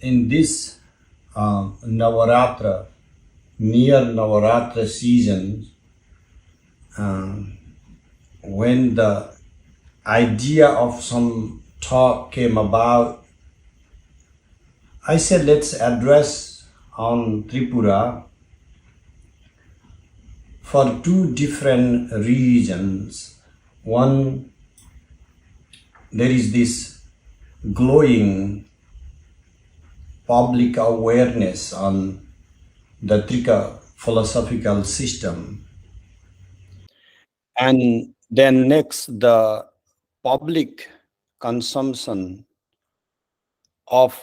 In this Navaratra, near Navaratra season, when the idea of some talk came about, I said, let's address on Tripura for two different reasons. One, there is this glowing public awareness on the Trika philosophical system. And then next, the public consumption of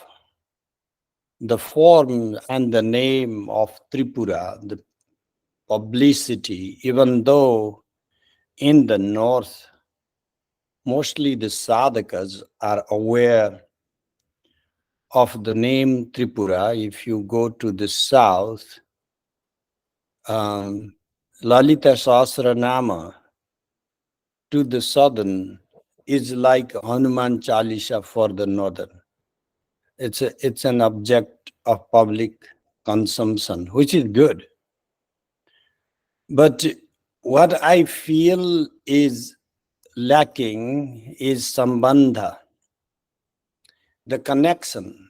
the form and the name of Tripura, the publicity, even though in the north, mostly the sadhakas are aware of the name Tripura. If you go to the south, Lalita Sahasranama to the southern is like Hanuman Chalisa for the northern. It's an object of public consumption, which is good. But what I feel is lacking is sambandha, the connection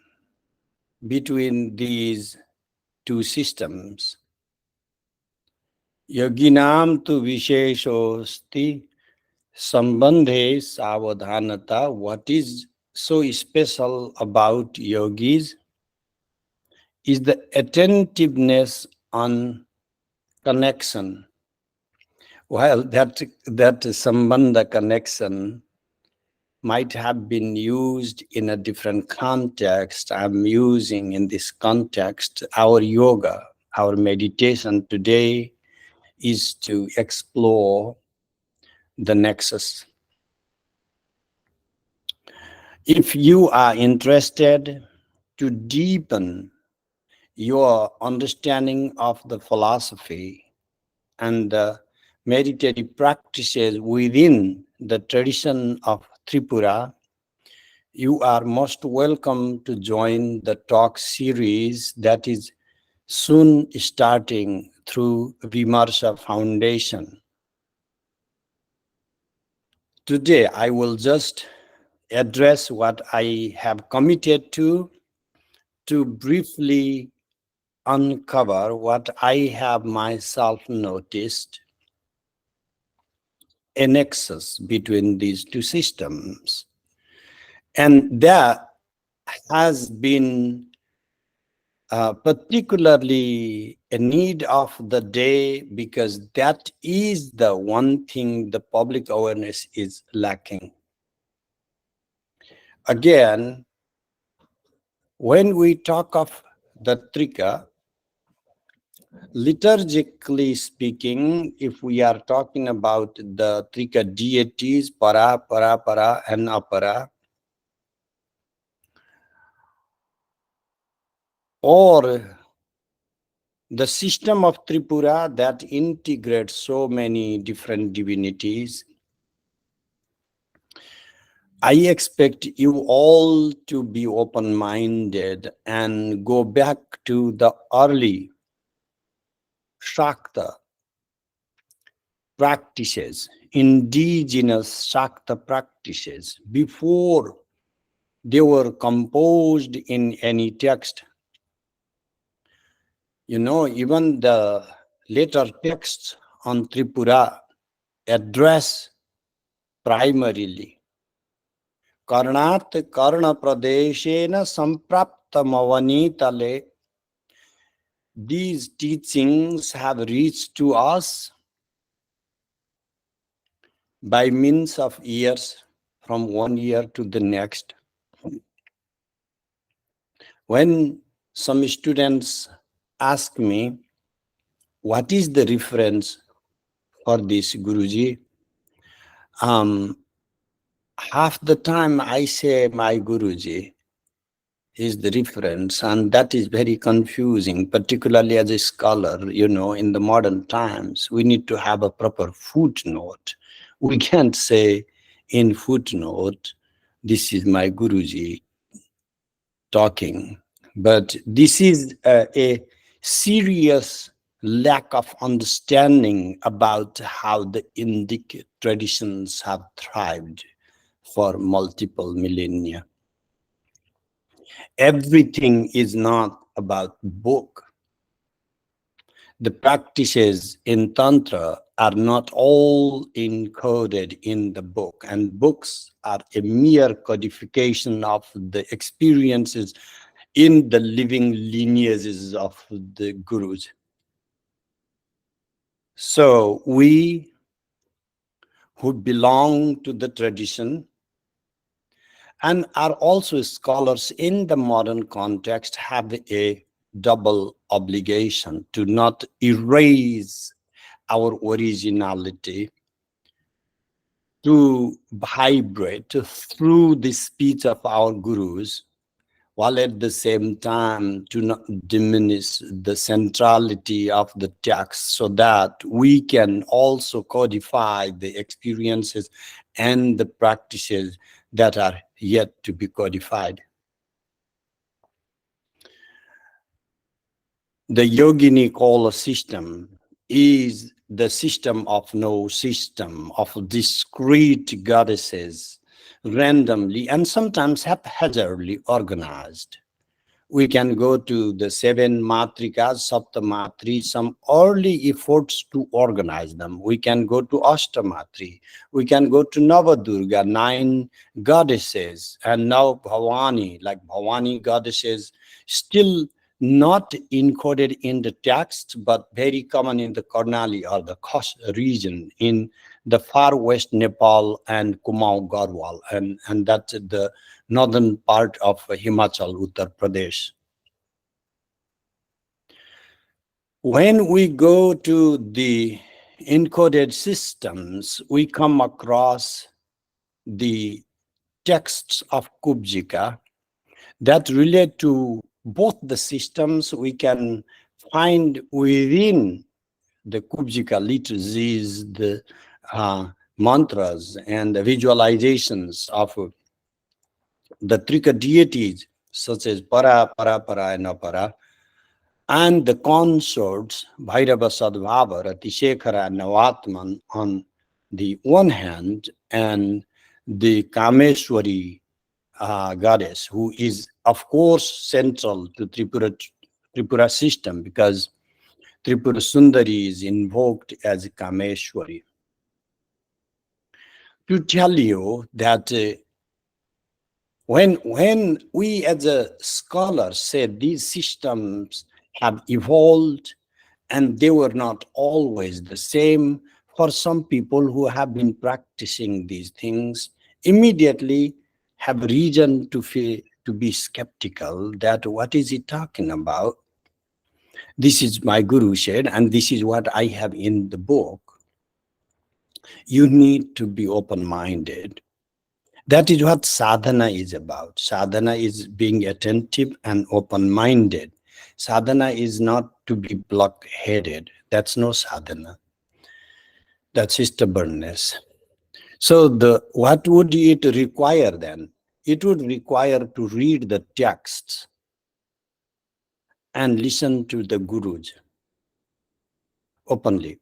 between these two systems. Yoginam tu visheshosti sambandhe savadhanata. What is so special about yogis is the attentiveness on connection. Well, that sambandha connection might have been used in a different context. I'm using in this context our yoga, our meditation today is to explore the nexus. If you are interested to deepen your understanding of the philosophy and the meditative practices within the tradition of Tripura, you are most welcome to join the talk series that is soon starting through Vimarsha Foundation. Today, I will just address what I have committed to briefly uncover what I have myself noticed, a nexus between these two systems. And that has been particularly a need of the day, because that is the one thing the public awareness is lacking. Again, when we talk of the Trika, liturgically speaking, if we are talking about the Trika deities, Para, Para, Para, and Apara, or the system of Tripura that integrates so many different divinities, I expect you all to be open-minded and go back to the early Shakta practices, indigenous Shakta practices, before they were composed in any text. You know, even the later texts on Tripura address primarily Karnat Karna Pradeshena Sampraptamavanitale. These teachings have reached to us by means of years, from one year to the next. When some students ask me, what is the reference for this, Guruji? Half the time I say my Guruji is the reference, and that is very confusing, particularly as a scholar. You know, in the modern times, we need to have a proper footnote. We can't say in footnote, this is my Guruji talking. But this is a serious lack of understanding about how the Indic traditions have thrived for multiple millennia. Everything is not about book. The practices in Tantra are not all encoded in the book, and books are a mere codification of the experiences in the living lineages of the gurus. So we who belong to the tradition and are also scholars in the modern context have a double obligation to not erase our originality, to vibrate through the speech of our gurus, while at the same time to not diminish the centrality of the text, so that we can also codify the experiences and the practices that are yet to be codified. The Yogini Kola system is the system of no system, of discrete goddesses, randomly and sometimes haphazardly organized. We can go to the 7 matrikas, Saptamatri, some early efforts to organize them. We can go to Ashtamatri. We can go to Navadurga, 9 goddesses, and now Bhavani, like Bhavani goddesses, still not encoded in the text, but very common in the Karnali or the Khash region in the far west Nepal and Kumaon Garhwal, and that's the northern part of Himachal, Uttar Pradesh. When we go to the encoded systems, we come across the texts of Kubjika that relate to both the systems. We can find within the Kubjika liturgies, the mantras and the visualizations of the Trika deities, such as Para, Para, Para, and Apara, and the consorts, Bhairava, Sadbhava, Ratisekhara, and Navatman on the one hand, and the Kameshwari goddess, who is, of course, central to Tripura system, because Tripura Sundari is invoked as Kameshwari. To tell you that when we as a scholar said these systems have evolved and they were not always the same, for some people who have been practicing these things immediately have reason to be skeptical that what is he talking about? This is my guru said, and this is what I have in the book. You need to be open-minded. That is what sadhana is about. Sadhana is being attentive and open-minded. Sadhana is not to be block-headed. That's no sadhana. That's stubbornness. So what would it require then? It would require to read the texts and listen to the gurus openly.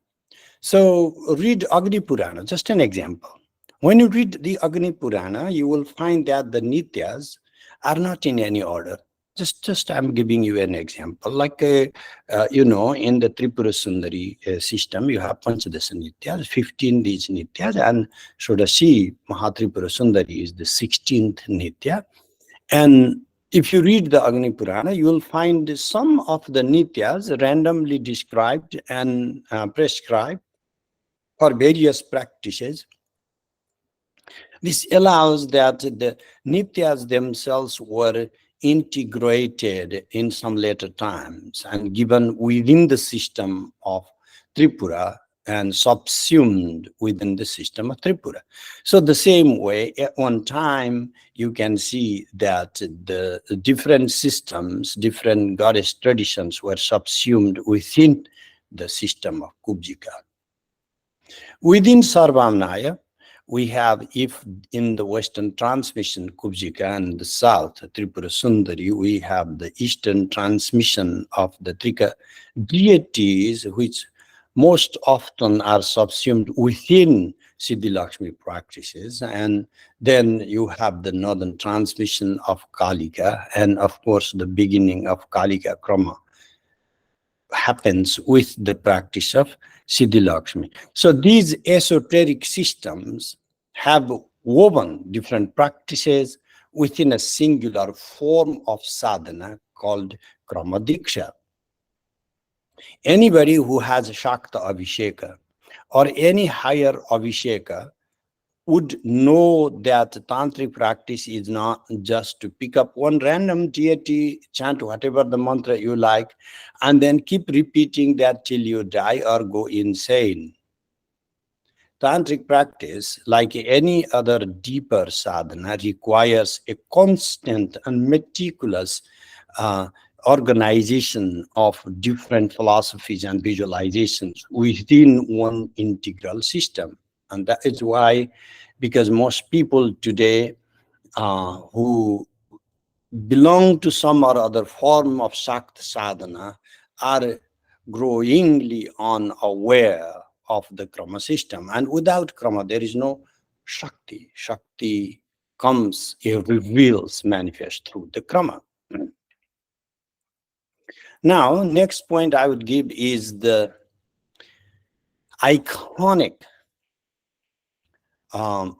So read Agni Purana, just an example. When you read the Agni Purana, you will find that the Nityas are not in any order. Just I'm giving you an example. Like, in the Tripura Sundari system, you have Panchadasa Nityas, 15 these Nityas, and Shodashi Mahatripura Sundari is the 16th Nitya. And if you read the Agni Purana, you will find some of the Nityas randomly described and prescribed for various practices. This allows that the Nityas themselves were integrated in some later times and given within the system of Tripura and subsumed within the system of Tripura. So the same way, at one time, you can see that the different systems, different goddess traditions were subsumed within the system of Kubjika. Within Sarvāmnāya, we have, if in the Western transmission, Kubjika, and the South, Tripura Sundari, we have the Eastern transmission of the Trika deities, which most often are subsumed within Siddhi Lakshmi practices. And then you have the Northern transmission of Kalika, and of course the beginning of Kalika Krama happens with the practice of Siddhi Lakshmi. So these esoteric systems have woven different practices within a singular form of sadhana called Krama Diksha. Anybody who has Shakta Abhisheka or any higher Abhisheka would know that tantric practice is not just to pick up one random deity, chant whatever the mantra you like, and then keep repeating that till you die or go insane. Tantric practice, like any other deeper sadhana, requires a constant and meticulous organization of different philosophies and visualizations within one integral system. And that is why, because most people today who belong to some or other form of Shakti sadhana are growingly unaware of the Krama system. And without Krama, there is no Shakti. Shakti comes, it reveals, manifests through the Krama. Now, next point I would give is the iconic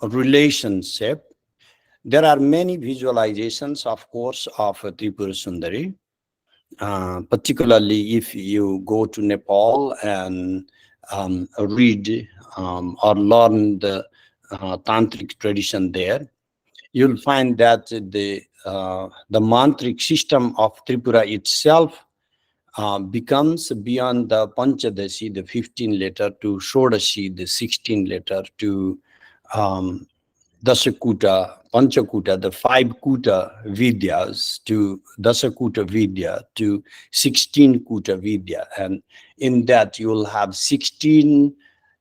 relationship. There are many visualizations, of course, of Tripura Sundari, particularly if you go to Nepal and read or learn the tantric tradition there. You'll find that the mantric system of Tripura itself becomes beyond the Panchadashi, the 15 letter, to Shodashi, the 16 letter, to Dasakuta, Panchakuta, the 5 Kuta Vidyas, to Dasakuta Vidya, to 16 Kuta Vidya. And in that you will have 16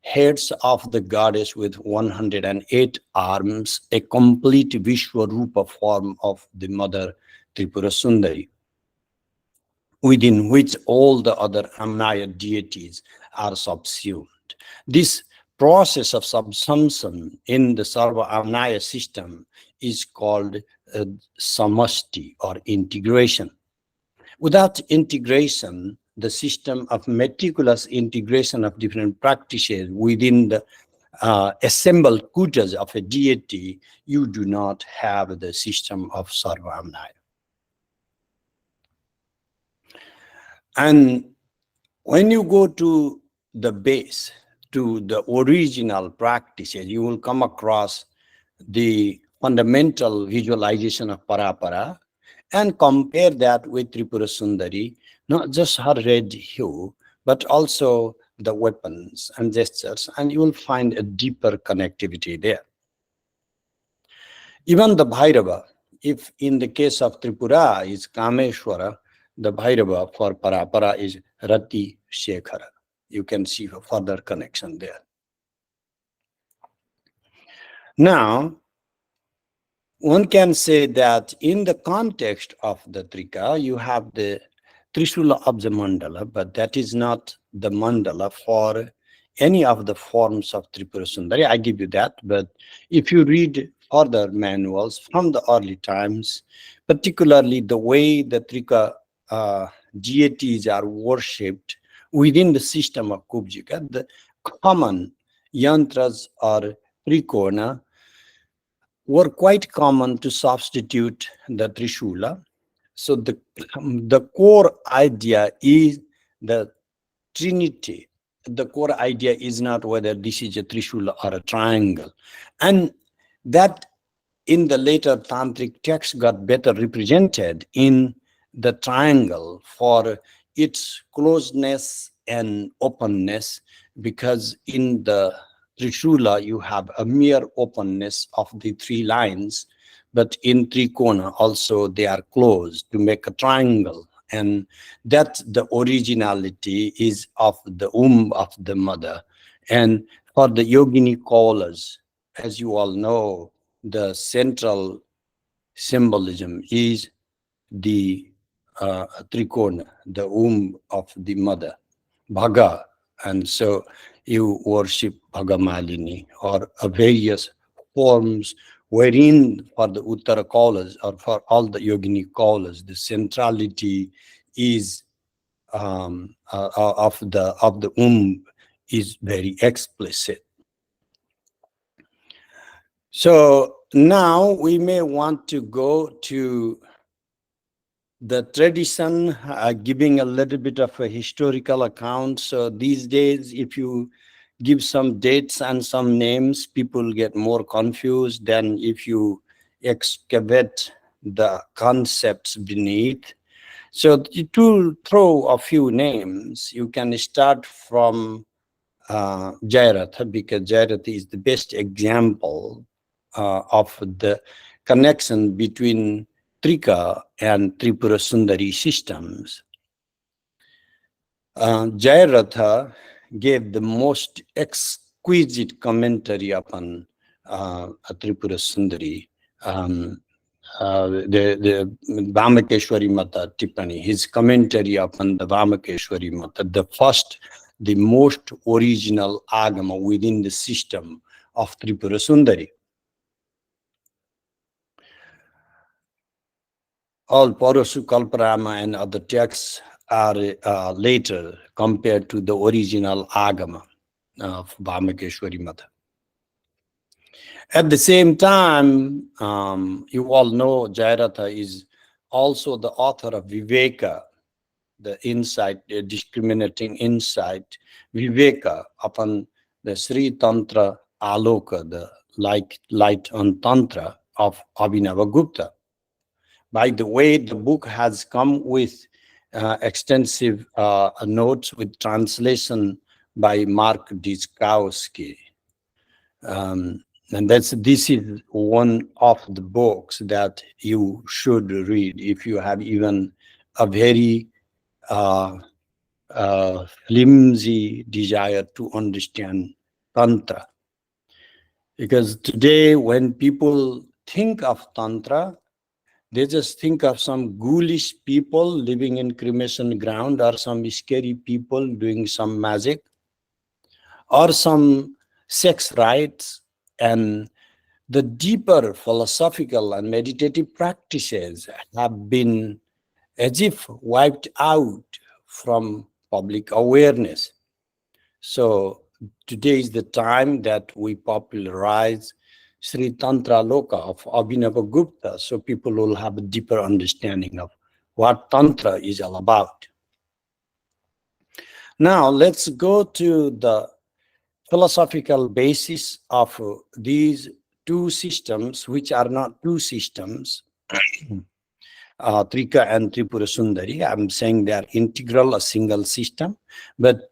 heads of the goddess with 108 arms, a complete Vishwarupa form of the mother Tripura Sundari, within which all the other Amnaya deities are subsumed. This process of subsumption in the Sarvāmnāya system is called samasti, or integration. Without integration, the system of meticulous integration of different practices within the assembled kutas of a deity, you do not have the system of Sarvāmnāya. And when you go to the base, to the original practices, you will come across the fundamental visualization of Parapara and compare that with Tripura Sundari, not just her red hue, but also the weapons and gestures, and you will find a deeper connectivity there. Even the Bhairava, if in the case of Tripura is Kameshwara, the Bhairava for Parapara is Rati Shekhara. You can see a further connection there. Now, one can say that in the context of the Trika, you have the Trishula of the mandala, but that is not the mandala for any of the forms of Tripura Sundari. I give you that, but if you read further manuals from the early times, particularly the way the Trika deities are worshipped within the system of Kubjika, the common yantras or trikona were quite common to substitute the Trishula. So the core idea is the Trinity. The core idea is not whether this is a Trishula or a triangle. And that in the later tantric texts got better represented in the triangle for its closeness and openness, because in the Trishula you have a mere openness of the 3 lines, but in Trikona also they are closed to make a triangle, and that the originality is of the of the mother. And for the Yogini Kolas, as you all know, the central symbolism is the trikona, the womb of the mother, Bhaga. And so you worship Bhagamalini or various forms wherein for the Uttara Kaulas or for all the Yogini Kaulas, the centrality is of the womb is very explicit. So now we may want to go to the tradition, giving a little bit of a historical account. So these days, if you give some dates and some names, people get more confused than if you excavate the concepts beneath. So to throw a few names, you can start from Jairatha, because Jairatha is the best example of the connection between Trika and Tripura Sundari systems. Jairatha gave the most exquisite commentary upon Tripura Sundari. The Vamakeshwari Mata Tippani, his commentary upon the Vamakeshwari Mata, the most original agama within the system of Tripura Sundari. All Parasu Kalparama and other texts are later compared to the original agama of Vamakeshwari Mata. At the same time, you all know Jairatha is also the author of Viveka, the insight, the discriminating insight, Viveka upon the Sri Tantra Aloka, the light on Tantra of Abhinavagupta. By the way, the book has come with extensive notes with translation by Mark Dieskowski. And this is one of the books that you should read if you have even a very flimsy desire to understand Tantra. Because today when people think of Tantra, they just think of some ghoulish people living in cremation ground, or some scary people doing some magic, or some sex rites, and the deeper philosophical and meditative practices have been as if wiped out from public awareness. So today is the time that we popularize Sri Tantra Loka of Abhinavagupta, so people will have a deeper understanding of what Tantra is all about. Now let's go to the philosophical basis of these two systems, which are not two systems, Trika and Tripura Sundari. I'm saying they are integral, a single system, but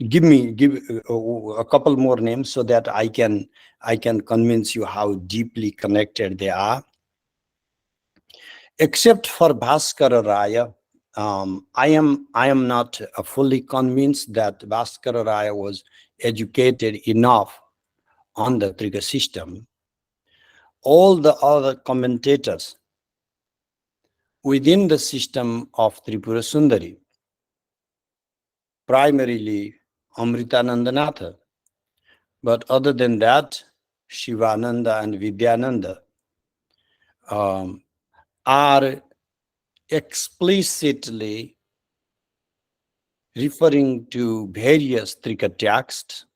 give a couple more names so that I can convince you how deeply connected they are. Except for Bhaskara Raya, I am not fully convinced that Bhaskara Raya was educated enough on the Trika system. All the other commentators within the system of Tripura Sundari, primarily Amritanandanatha, but other than that, Shivananda and Vidyananda are explicitly referring to various Trika texts.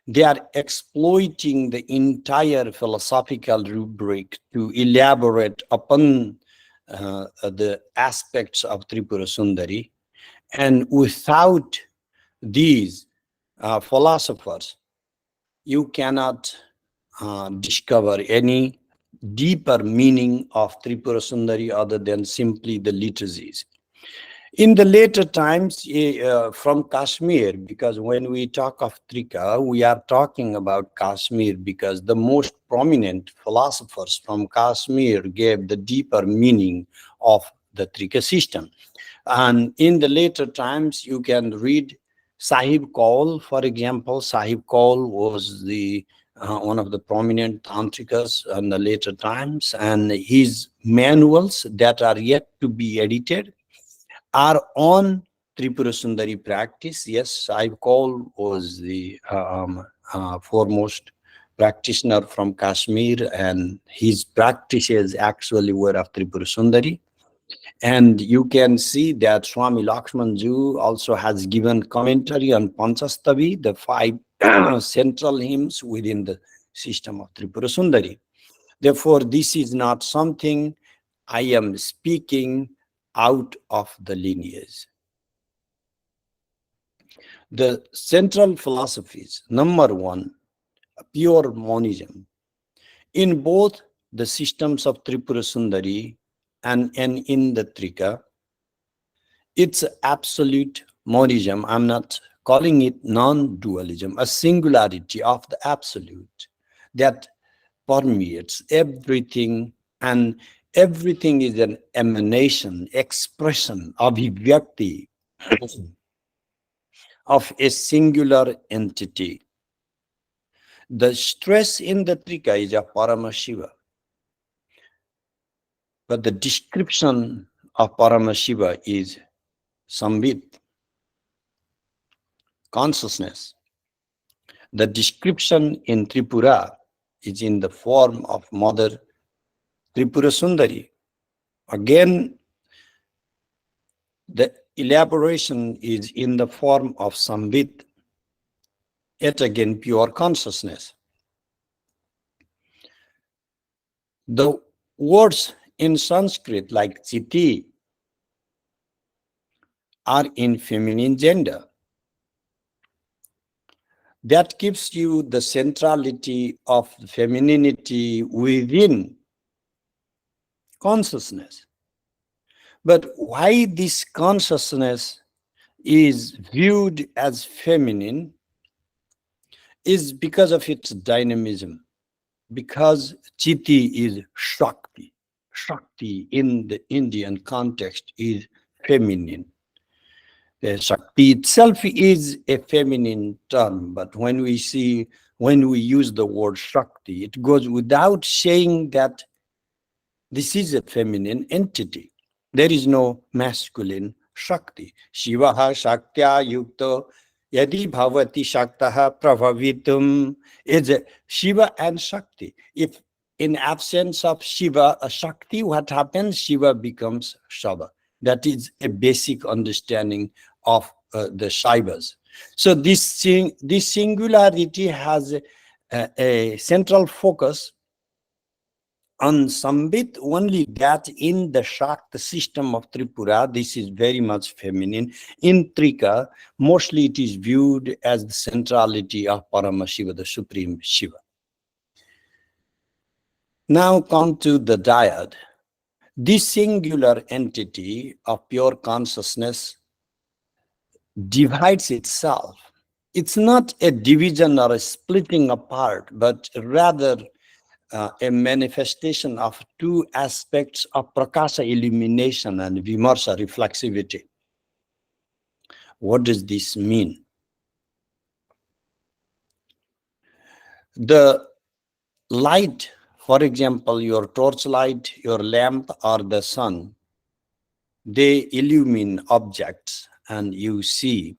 They are exploiting the entire philosophical rubric to elaborate upon the aspects of Tripura Sundari. And without these philosophers, you cannot discover any deeper meaning of Tripura Sundari other than simply the liturgies. In the later times from Kashmir, because when we talk of Trika, we are talking about Kashmir because the most prominent philosophers from Kashmir gave the deeper meaning of the Trika system. And in the later times, you can read Sahib Kaul, for example. Sahib Kaul was the one of the prominent tantrikas in the later times, and his manuals that are yet to be edited are on Tripura Sundari practice. Yes, Saib was the foremost practitioner from Kashmir, and his practices actually were of Tripura Sundari. And you can see that Swami Lakshmanju also has given commentary on Panchastavi, the 5 central hymns within the system of Tripura Sundari. Therefore, this is not something I am speaking out of the lineage. The central philosophies, number one, pure monism. In both the systems of Tripura Sundari and in the Trika, it's absolute monism. I'm not calling it non-dualism, a singularity of the absolute that permeates everything, and everything is an emanation, expression, abhivyakti of a singular entity. The stress in the Trika is a Paramashiva, but the description of Paramashiva is Sambit, consciousness. The description in Tripura is in the form of Mother Tripura Sundari. Again, the elaboration is in the form of Sambit, yet again pure consciousness. The words in Sanskrit like Chiti are in feminine gender. That gives you the centrality of femininity within consciousness. But why this consciousness is viewed as feminine is because of its dynamism, because Chiti is Shakti. Shakti in the Indian context is feminine. The Shakti itself is a feminine term, but when we use the word Shakti, it goes without saying that this is a feminine entity. There is no masculine Shakti. Shivaha Shaktya Yukta Yadi Bhavati Shaktaha Prabhavitum is Shiva and Shakti. If in absence of Shiva, a Shakti, what happens? Shiva becomes Shava. That is a basic understanding of the Shaivas. So this singularity has a central focus on Sambit, only that in the Shakta system of Tripura, this is very much feminine. In Trika, mostly it is viewed as the centrality of Paramashiva, the Supreme Shiva. Now come to the dyad. This singular entity of pure consciousness divides itself. It's not a division or a splitting apart, but rather a manifestation of two aspects of Prakasha illumination and Vimarsha reflexivity. What does this mean? The light, for example, your torchlight, your lamp, or the sun, they illumine objects and you see,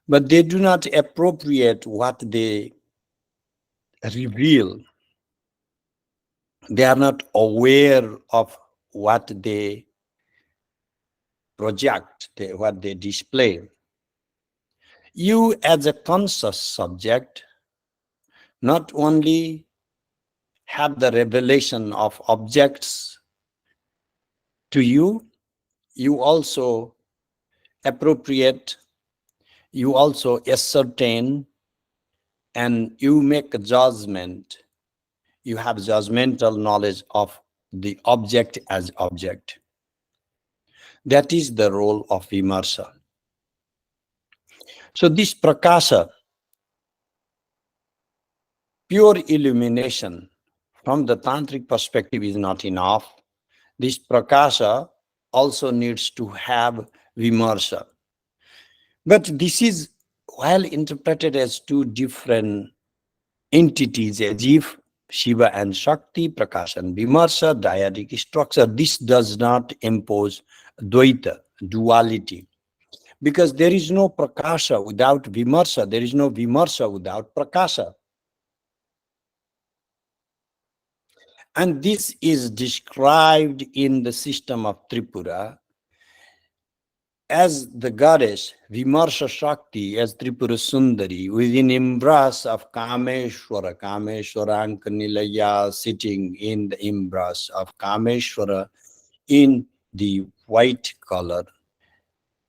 but they do not appropriate what they reveal. They are not aware of what they project, what they display. You as a conscious subject not only have the revelation of objects to you, you also appropriate, you also ascertain, and you make a judgment. You have judgmental knowledge of the object as object. That is the role of Vimarsha. So this Prakasha, pure illumination from the tantric perspective is not enough. This Prakasha also needs to have Vimarsha. But this is, while interpreted as two different entities as if Shiva and Shakti, Prakasha and Vimarsha, dyadic structure. This does not impose Dvaita, duality. Because there is no Prakasha without Vimarsha, there is no Vimarsha without Prakasha. And this is described in the system of Tripura as the goddess Vimarsha Shakti, as Tripura Sundari, within embrace of Kameshwara, Kameshwaranka Nilaya, sitting in the embrace of Kameshwara in the white color,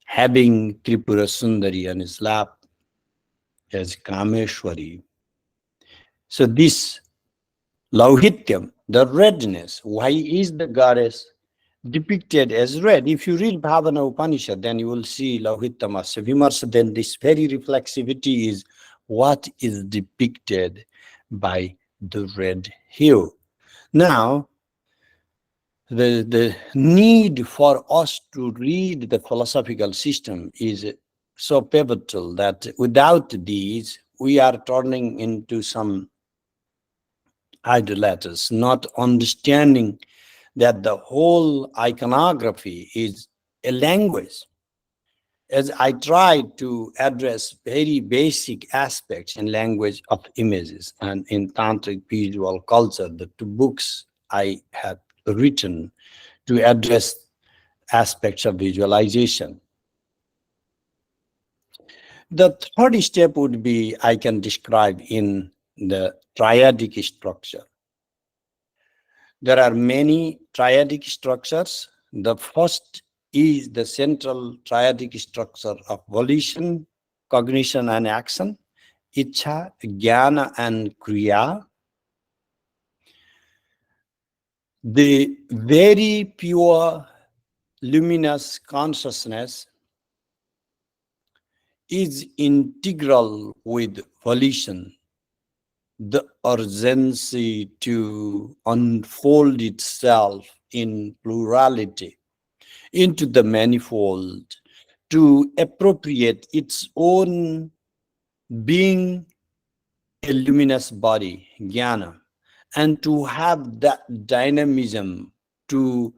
having Tripura Sundari on his lap as Kameshwari. So this Lauhityam, the redness, why is the goddess depicted as red? If you read Bhavana Upanishad, then you will see Lauhityam as Vimarsha. Then this very reflexivity is what is depicted by the red hue. Now, the need for us to read the philosophical system is so pivotal that without these, we are turning into some idolaters, not understanding that the whole iconography is a language. As I try to address very basic aspects in language of images and in tantric visual culture, the two books I have written to address aspects of visualization. The third step would be I can describe in the triadic structure. There are many triadic structures. The first is the central triadic structure of volition, cognition and action, Ichha, Jnana and Kriya. The very pure luminous consciousness is integral with volition. The urgency to unfold itself in plurality into the manifold, to appropriate its own being a luminous body, jnana, and to have that dynamism to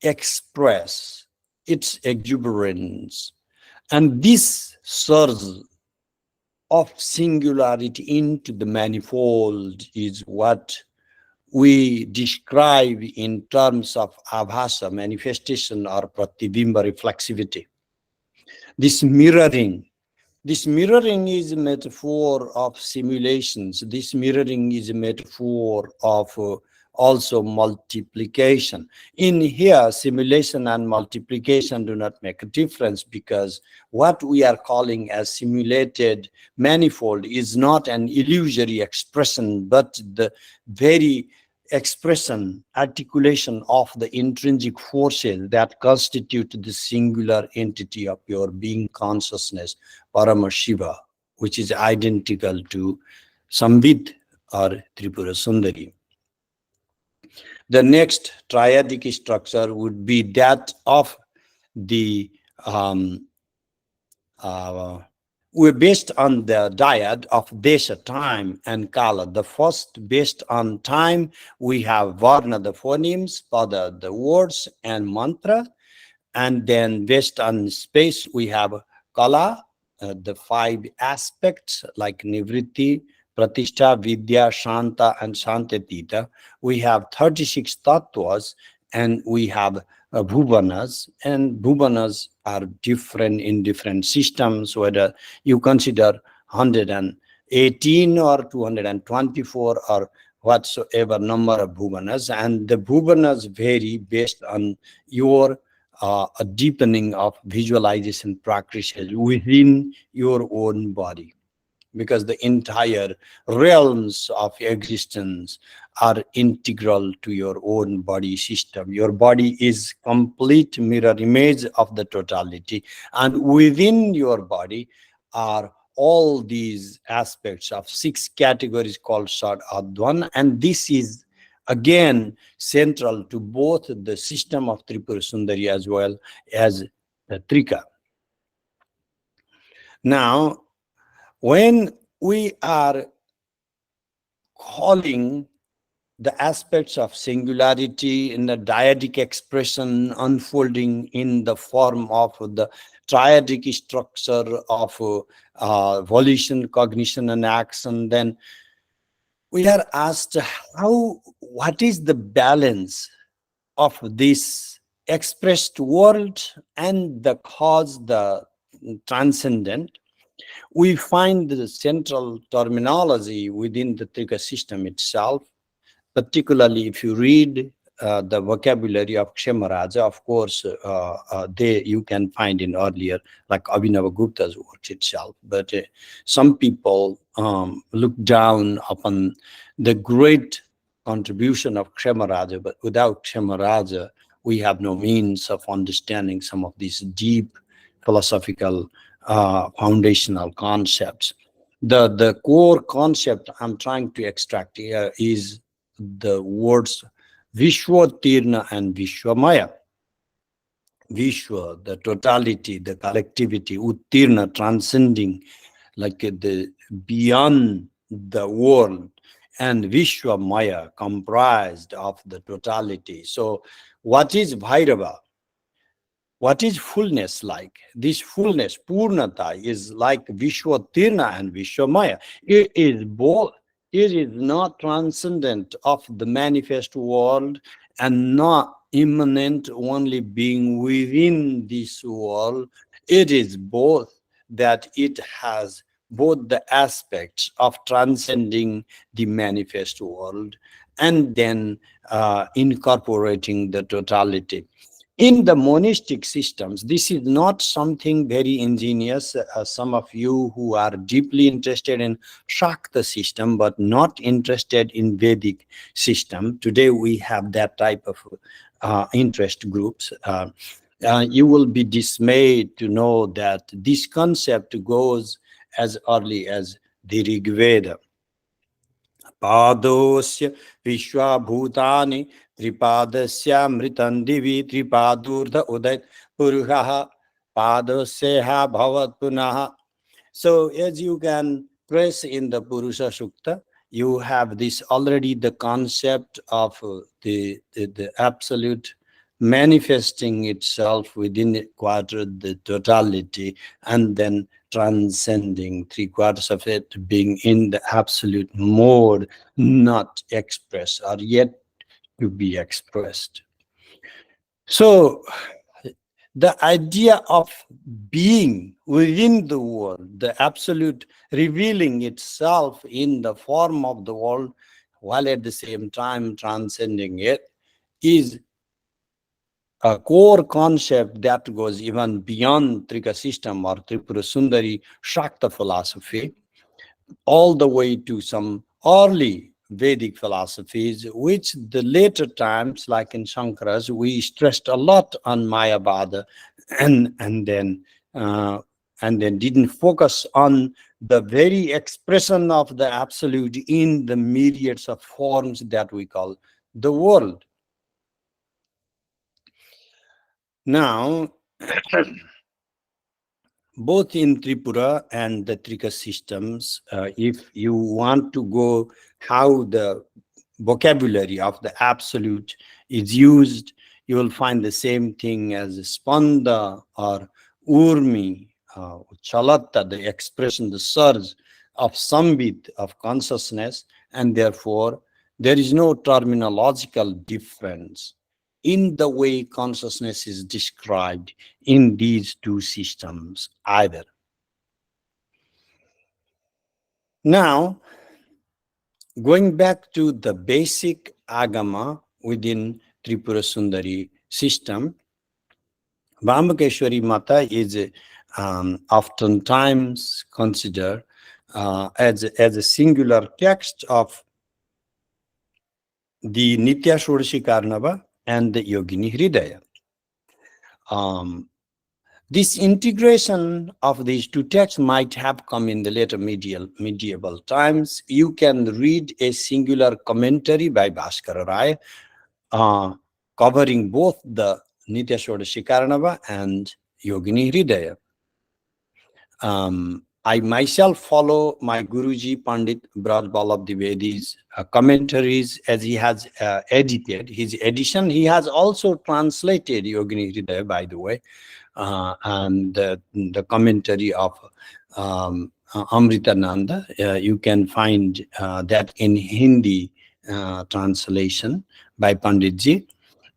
express its exuberance. And this surge of singularity into the manifold is what we describe in terms of abhasa, manifestation, or pratibimba, reflexivity. This mirroring is a metaphor of simulations. This mirroring is a metaphor of also multiplication. In here, simulation and multiplication do not make a difference, because what we are calling as simulated manifold is not an illusory expression, but the very expression, articulation of the intrinsic forces that constitute the singular entity of your being consciousness, Parama Shiva, which is identical to Sambit or Tripura Sundari. The next triadic structure would be that of the we're based on the dyad of Desha, time, and Kala. The first, based on time, we have Varna, the phonemes, Pada, the words, and Mantra. And then based on space, we have Kala, the 5 aspects like Nivritti, Pratishtha, Vidya, Shanta, and Shantatita. We have 36 tattvas, and we have bhuvanas, and bhuvanas are different in different systems, whether you consider 118 or 224 or whatsoever number of bhuvanas, and the bhuvanas vary based on your a deepening of visualization practices within your own body, because the entire realms of existence are integral to your own body system. Your body is complete mirror image of the totality, and within your body are all these aspects of 6 categories called Sad Advan, and this is again central to both the system of Tripura Sundari as well as the Trika. Now, when we are calling the aspects of singularity in the dyadic expression unfolding in the form of the triadic structure of volition, cognition, and action. Then we are asked what is the balance of this expressed world and the cause, the transcendent. We find the central terminology within the Trika system itself, particularly if you read the vocabulary of Kshemaraja. Of course, you can find in earlier, like Abhinava Gupta's works itself. But some people look down upon the great contribution of Kshemaraja, but without Kshemaraja, we have no means of understanding some of these deep philosophical foundational concepts. The core concept I'm trying to extract here is the words Vishwatirna and Vishwamaya. Vishwa, the totality, the collectivity; Uttirna, transcending, like the beyond the world; and Vishwamaya, comprised of the totality. So what is Bhairava? What is fullness like? This fullness, Purnata, is like Vishwatirna and Vishwamaya. It is both. It is not transcendent of the manifest world and not immanent only being within this world. It is both, that it has both the aspects of transcending the manifest world and then incorporating the totality. In the monastic systems, this is not something very ingenious. Some of you who are deeply interested in Shakta system but not interested in Vedic system, today we have that type of interest groups. You will be dismayed to know that this concept goes as early as the Rig Veda. Padosya Vishwabhutani Tripadasya Mritandivi Tripadurtha Uday Puruhaha Padosya Bhavat Punaha. So as you can trace in the Purusha Sukta, you have this already, the concept of the absolute manifesting itself within a quarter, the totality, and then transcending, three quarters of it being in the absolute mode, not expressed or yet to be expressed. So the idea of being within the world, the absolute revealing itself in the form of the world, while at the same time transcending it, is a core concept that goes even beyond Trika system or Tripura Sundari Shakta philosophy, all the way to some early Vedic philosophies, which the later times, like in Shankaras, we stressed a lot on Mayavada, and then didn't focus on the very expression of the absolute in the myriads of forms that we call the world. Now, both in Tripura and the Trika systems, if you want to go how the vocabulary of the absolute is used, you will find the same thing as Spanda or Urmi, Chalatta, the expression, the surge of Sambit, of consciousness, and therefore there is no terminological difference in the way consciousness is described in these two systems either. Now, going back to the basic agama within Tripura Sundari system, Vambakeshwari Mata is oftentimes considered as a singular text of the Nitya Shodashi Karnava and the Yogini Hridaya. This integration of these two texts might have come in the later medieval times. You can read a singular commentary by Bhaskara Rai covering both the Nitya Shodashi Karnava and Yogini Hridaya. I myself follow my Guruji Pandit Braj Vallabh Dwivedi's commentaries as he has edited his edition. He has also translated Yogini Hridaya, by the way, and the commentary of Amritananda. You can find that in Hindi translation by Panditji.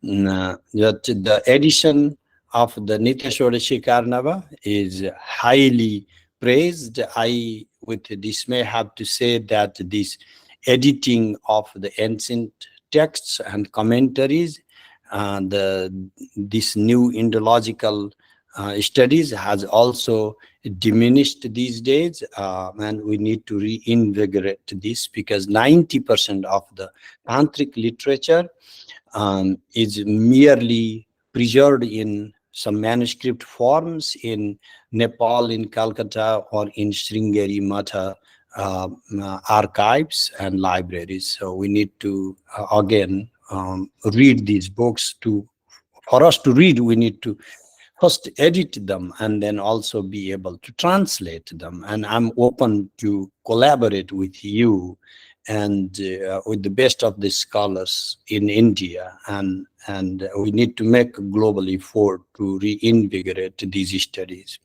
That the edition of the Nitya Shodashi Karnava is highly praised. I, with dismay, have to say that this editing of the ancient texts and commentaries, this new Indological studies has also diminished these days, and we need to reinvigorate this, because 90% of the tantric literature is merely preserved in some manuscript forms in Nepal, in Calcutta, or in Sringeri Matha archives and libraries. So we need to again read these books. For us to read, we need to first edit them and then also be able to translate them. And I'm open to collaborate with you and with the best of the scholars in India, and we need to make a global effort to reinvigorate these studies.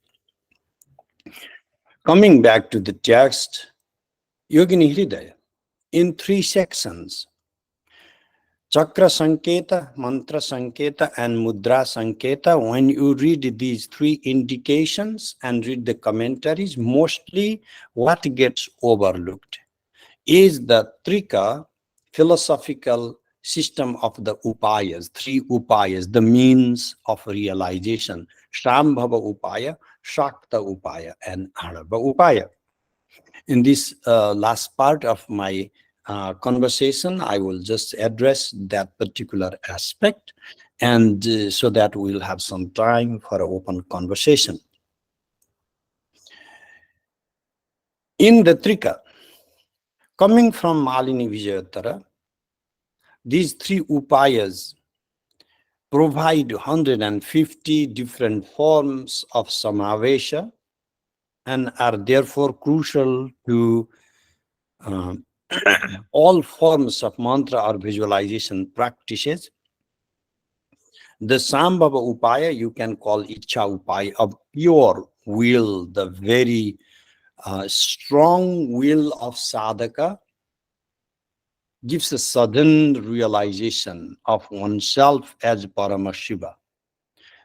Coming back to the text, Yogini Hridaya, in 3 sections, Chakra Sanketa, Mantra Sanketa, and Mudra Sanketa. When you read these 3 indications and read the commentaries, mostly what gets overlooked is the Trika philosophical system of the upayas, 3 upayas, the means of realization: Shambhava upaya, Shakta upaya, and Arabha upaya. In this last part of my conversation, I will just address that particular aspect, and so that we'll have some time for an open conversation. In the Trika, coming from Malini Vijayatara, these 3 upayas provide 150 different forms of samavesha and are therefore crucial to all forms of mantra or visualization practices. The Sambhava upaya, you can call Ichha upaya, of pure will, the very strong will of sadhaka, gives a sudden realization of oneself as Paramashiva.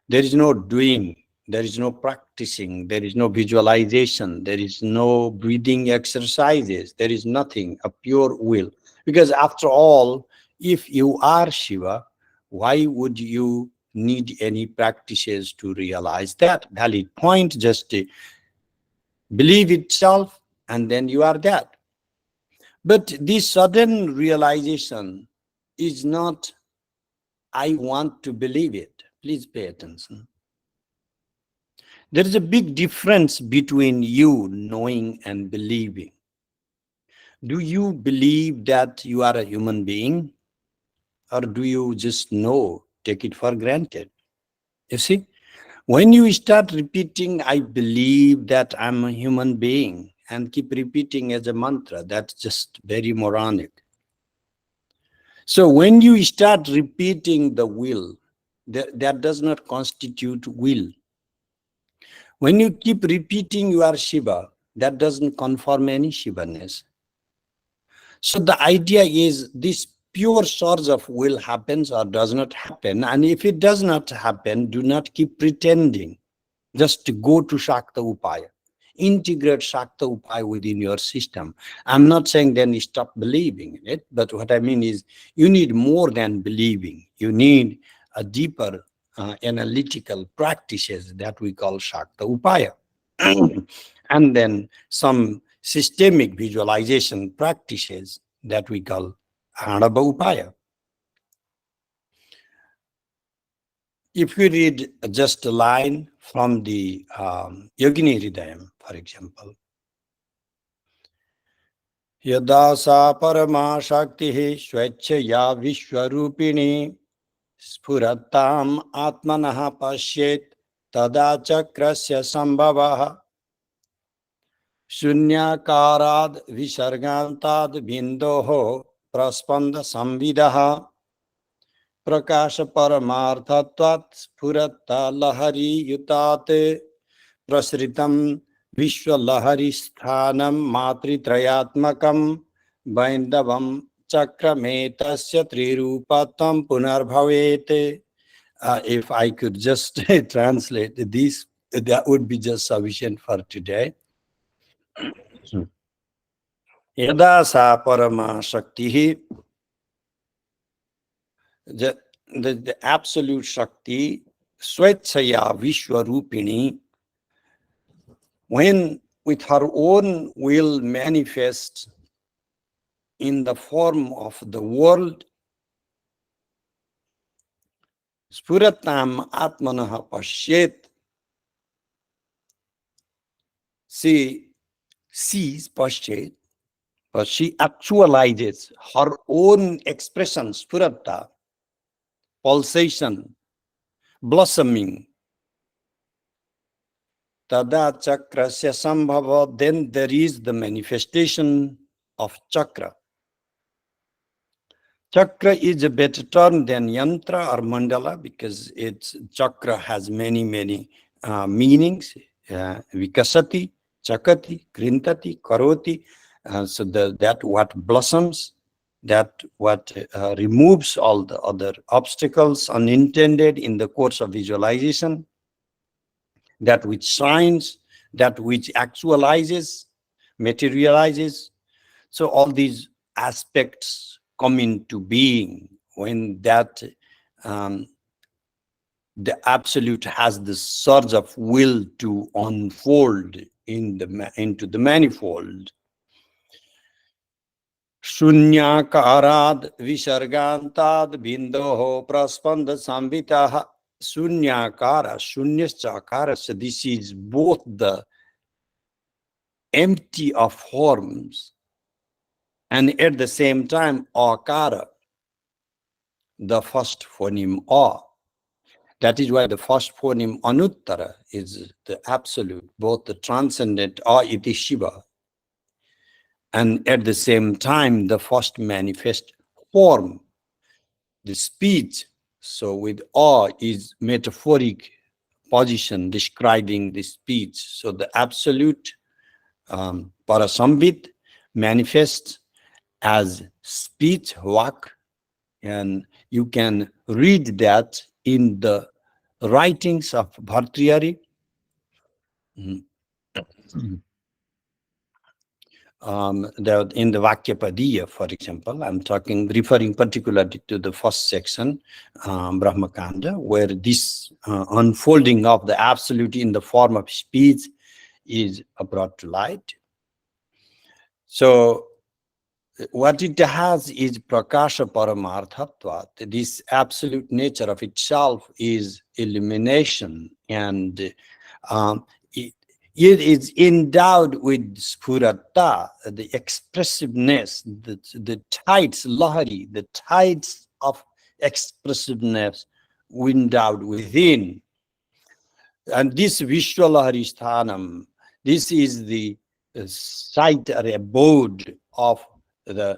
There is no doing, there is no practicing, there is no visualization, there is no breathing exercises, there is nothing, a pure will. Because after all, if you are Shiva, why would you need any practices to realize that? Valid point, just believe itself and then you are that. But this sudden realization is not, I want to believe it. Please pay attention. There is a big difference between you knowing and believing. Do you believe that you are a human being, or do you just know, take it for granted? You see, when you start repeating, I believe that I'm a human being, and keep repeating as a mantra, that's just very moronic. So when you start repeating the will, that does not constitute will. When you keep repeating you are Shiva, that doesn't confirm any Shivaness. So the idea is this pure source of will happens or does not happen. And if it does not happen, do not keep pretending. Just go to Shakta Upaya. Integrate Shakta Upaya within your system. I'm not saying then you stop believing in it, but what I mean is you need more than believing. You need a deeper analytical practices that we call Shakta Upaya. And then some systemic visualization practices that we call Anabha Upaya. If we read just a line from the Yogini Hridayam, for example, Yada sa parama shaktihi swechaya vishwarupini spuratam atmanaha pashyet tada chakrasya sambhavaha. Shunyakarad Visargantad Bindoho Praspanda Samvidaha Prakasha Paramarthatvat Spurata Lahari Yutate Prasritam Vishwa Lahari Sthanam Matri Trayatmakam Baindavam Chakrametasya Trirupatam Punarbhavete. If I could just translate this, that would be just sufficient for today. Yada sa parama shakti, the absolute Shakti, Swetchaya Vishwarupini, when with her own will manifests in the form of the world, Spuratam Atmanaha Pashyet, she sees Pashyet, but she actualizes her own expression, Spurata, pulsation, blossoming. Tada chakrasya sambhava, then there is the manifestation of chakra. Chakra is a better term than yantra or mandala because its chakra has many meanings. Vikasati, chakati, krintati, karoti. So that what blossoms, that what removes all the other obstacles unintended in the course of visualization, that which shines, that which actualizes, materializes. So all these aspects come into being when that the absolute has the surge of will to unfold into the manifold. Shunyakarad visargantad bindoho praspanda sambitaha. Sunyakara, shunyachakara. So this is both the empty of forms and at the same time akara, the first phoneme A. That is why the first phoneme Anuttara is the absolute, both the transcendent A iti Shiva, and at the same time the first manifest form, the speech. So with A is metaphoric position describing the speech. So the absolute Parasambit manifests as speech, vak, and you can read that in the writings of Bhartrihari. In the Vakyapadiya, for example, I'm referring particularly to the first section, Brahmakanda, where this unfolding of the absolute in the form of speech is brought to light. So what it has is prakasha paramarthatvat. This absolute nature of itself is illumination, and it is endowed with spurata, the expressiveness, the tides, lahari, the tides of expressiveness endowed within. And this Vishwa Lahari Sthanam, this is the site or abode of the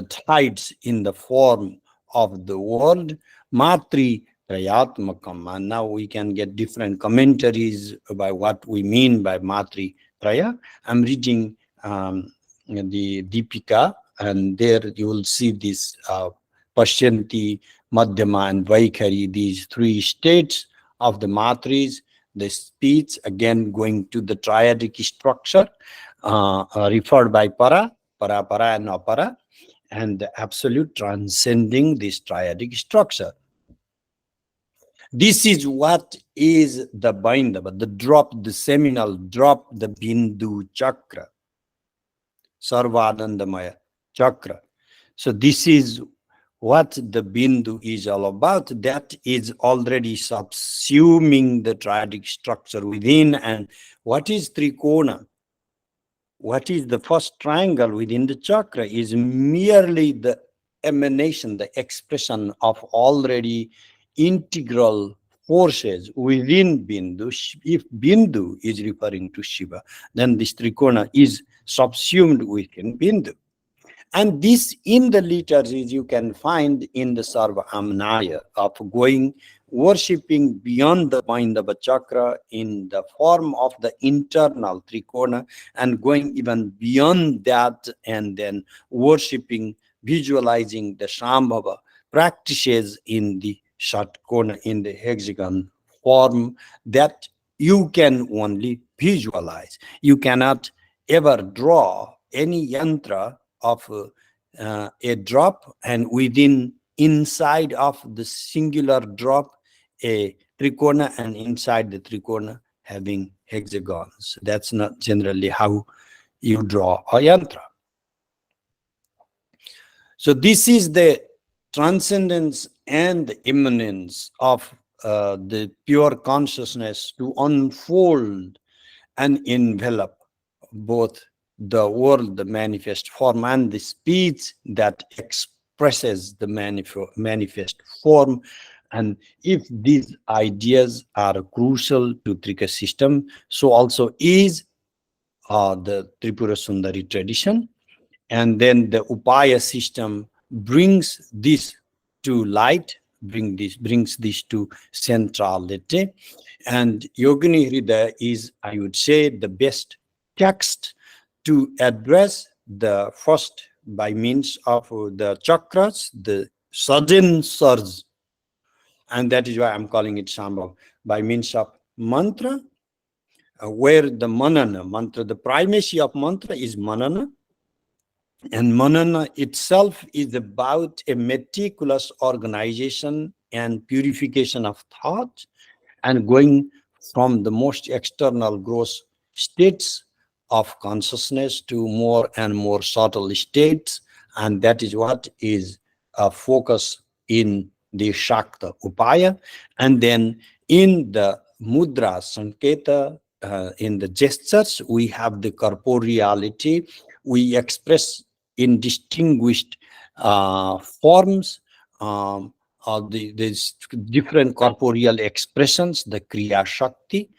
tides in the form of the world, Matri Trayatmakam. And now we can get different commentaries about what we mean by Matri Traya. I'm reading the Deepika, and there you will see this Pashyanti, Madhyama, and Vaikhari, these three states of the Matris, the speech, again going to the triadic structure, referred by Para, and Apara, and the absolute transcending this triadic structure. This is what is the Bindava, the drop, the seminal drop, the Bindu chakra, Sarvāmnāya chakra. So this is what the Bindu is all about. That is already subsuming the triadic structure within. And what is Trikona? What is the first triangle within the chakra is merely the emanation, the expression of already integral forces within Bindu. If Bindu is referring to Shiva, then this Trikona is subsumed within Bindu. And this in the liturgies you can find in the Sarvāmnāya of going, worshipping beyond the point of a chakra in the form of the internal Trikona, and going even beyond that, and then worshipping, visualizing the Shambhava practices in the Shatkona, in the hexagon form that you can only visualize. You cannot ever draw any yantra of a drop, and within, inside of the singular drop, a trikona, and inside the trikona having hexagons. That's not generally how you draw a yantra. So this is the transcendence and immanence of the pure consciousness to unfold and envelop both the world, the manifest form, and the speech that expresses the manifest form. And if these ideas are crucial to Trika system, so also is the Tripura Sundari tradition. And then the Upaya system brings this to light, brings this to centrality. And Yogini Hridaya is, I would say, the best text to address the first by means of the chakras, the sudden surge. And that is why I'm calling it Shambhav, by means of mantra, where the manana, mantra, the primacy of mantra is manana. And manana itself is about a meticulous organization and purification of thought, and going from the most external gross states of consciousness to more and more subtle states. And that is what is a focus in the Shakta Upaya. And then in the Mudra Sanketa, in the gestures, we have the corporeality. We express in distinguished forms these different corporeal expressions, the Kriya Shakti,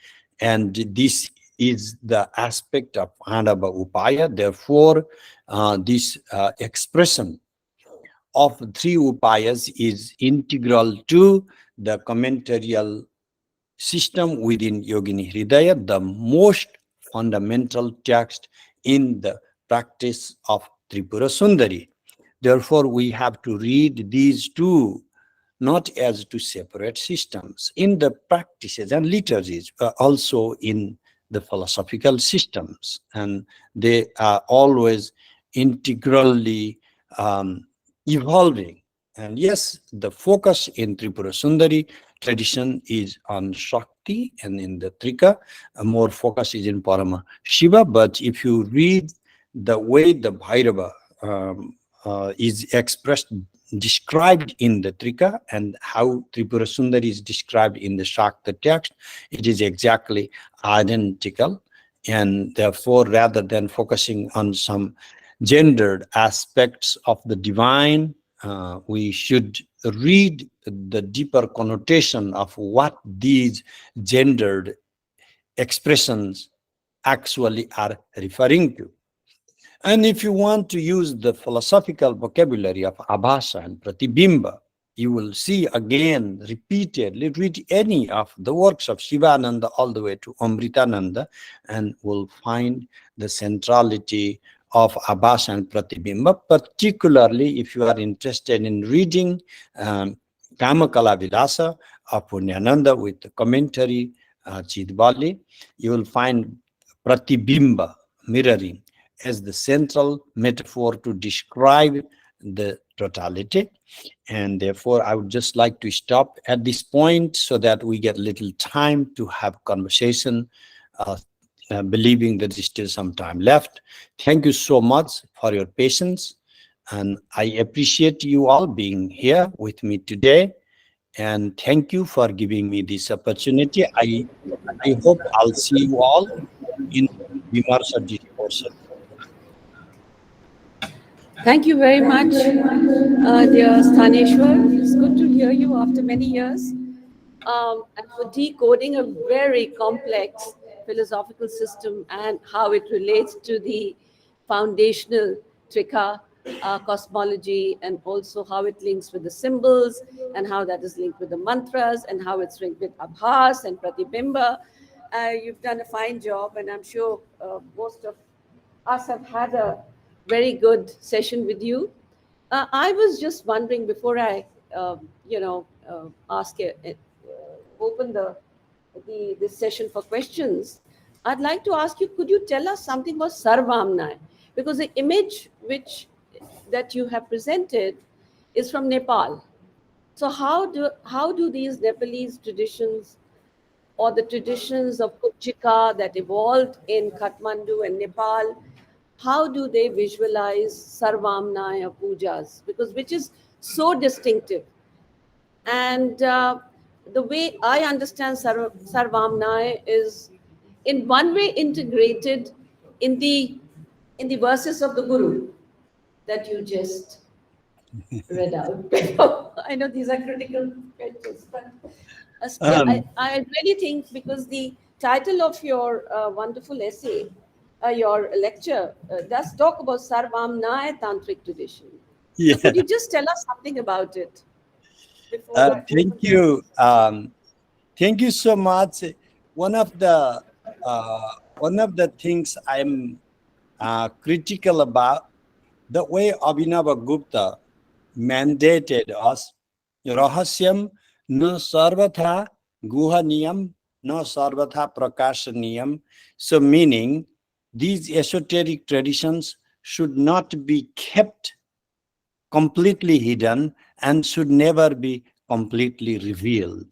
and this is the aspect of Andava Upaya. Therefore, this expression of three Upayas is integral to the commentarial system within Yogini Hridaya, the most fundamental text in the practice of Tripura Sundari. Therefore, we have to read these two not as two separate systems in the practices and liturgies, but also in the philosophical systems. And they are always integrally evolving. And yes, the focus in Tripura Sundari tradition is on Shakti, and in the Trika, more focus is in Parama Shiva. But if you read the way the Bhairava is expressed, described in the Trika, and how Tripura Sundari is described in the Shakta text, it is exactly identical. And therefore, rather than focusing on some gendered aspects of the divine, we should read the deeper connotation of what these gendered expressions actually are referring to. And if you want to use the philosophical vocabulary of Abhasa and Pratibimba, you will see again repeatedly, read any of the works of Shivananda all the way to Amritananda, and will find the centrality of Abhasa and Pratibimba, particularly if you are interested in reading Kamakala Vilasa of Punyananda with the commentary Chidbali, you will find Pratibimba, mirroring, as the central metaphor to describe the totality. And therefore, I would just like to stop at this point so that we get little time to have conversation, believing that there's still some time left. Thank you so much for your patience. And I appreciate you all being here with me today. And thank you for giving me this opportunity. I hope I'll see you all in Vimarsha discourse. Thank you very much, dear Sthaneshwar. It's good to hear you after many years. and for decoding a very complex philosophical system and how it relates to the foundational Trika cosmology, and also how it links with the symbols, and how that is linked with the mantras, and how it's linked with Abhas and Pratibimba. You've done a fine job, and I'm sure most of us have had a very good session with you. I was just wondering before I, ask open the this session for questions. I'd like to ask you: could you tell us something about Sarvāmnāya? Because the image which that you have presented is from Nepal. So how do these Nepalese traditions, or the traditions of Kupchika that evolved in Kathmandu and Nepal, how do they visualize Sarvāmnāya pujas? Because which is so distinctive. And the way I understand Sarvāmnāya is in one way integrated in the verses of the Guru that you just read out. I know these are critical questions, but still, Um, I really think, because the title of your wonderful essay, your lecture, does talk about Sarvāmnāya Tantric Tradition. So yeah. could you just tell us something about it before I Thank open the... you. Thank you so much. One of the things I'm critical about the way Abhinava Gupta mandated us, Rahasyam no sarvatha guhaniyam no sarvatha prakashaniyam. So meaning these esoteric traditions should not be kept completely hidden and should never be completely revealed.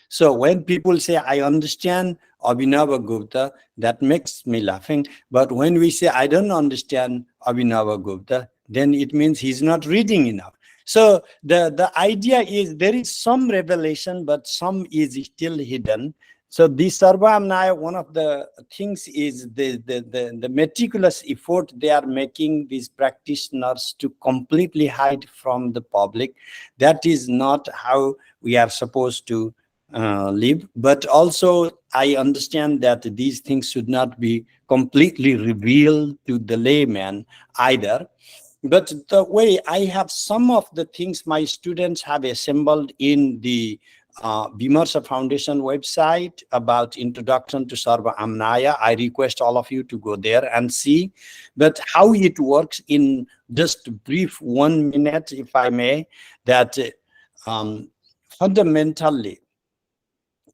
So when people say, I understand Abhinava Gupta, that makes me laughing. But when we say, I don't understand Abhinava Gupta, then it means he's not reading enough. So the idea is there is some revelation, but some is still hidden. So this Sarvāmnāya, one of the things is the meticulous effort they are making, these practitioners, to completely hide from the public. That is not how we are supposed to live. But also, I understand that these things should not be completely revealed to the layman either. But the way I have some of the things my students have assembled in the Vimarsha Foundation website about Introduction to Sarvāmnāya. I request all of you to go there and see. But how it works in just brief 1 minute, if I may, that fundamentally,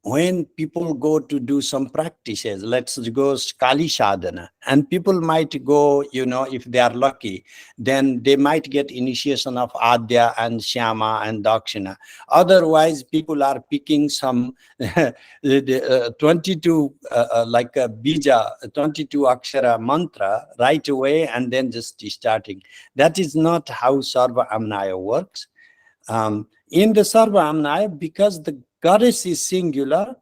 when people go to do some practices, let's go Kali Sadhana, and people might go, if they are lucky, then they might get initiation of Adya and Shyama and Dakshina. Otherwise, people are picking some 22, like a Bija, 22 Akshara mantra right away and then just starting. That is not how Sarvāmnāya works. In the Sarvāmnāya, because the goddess is singular,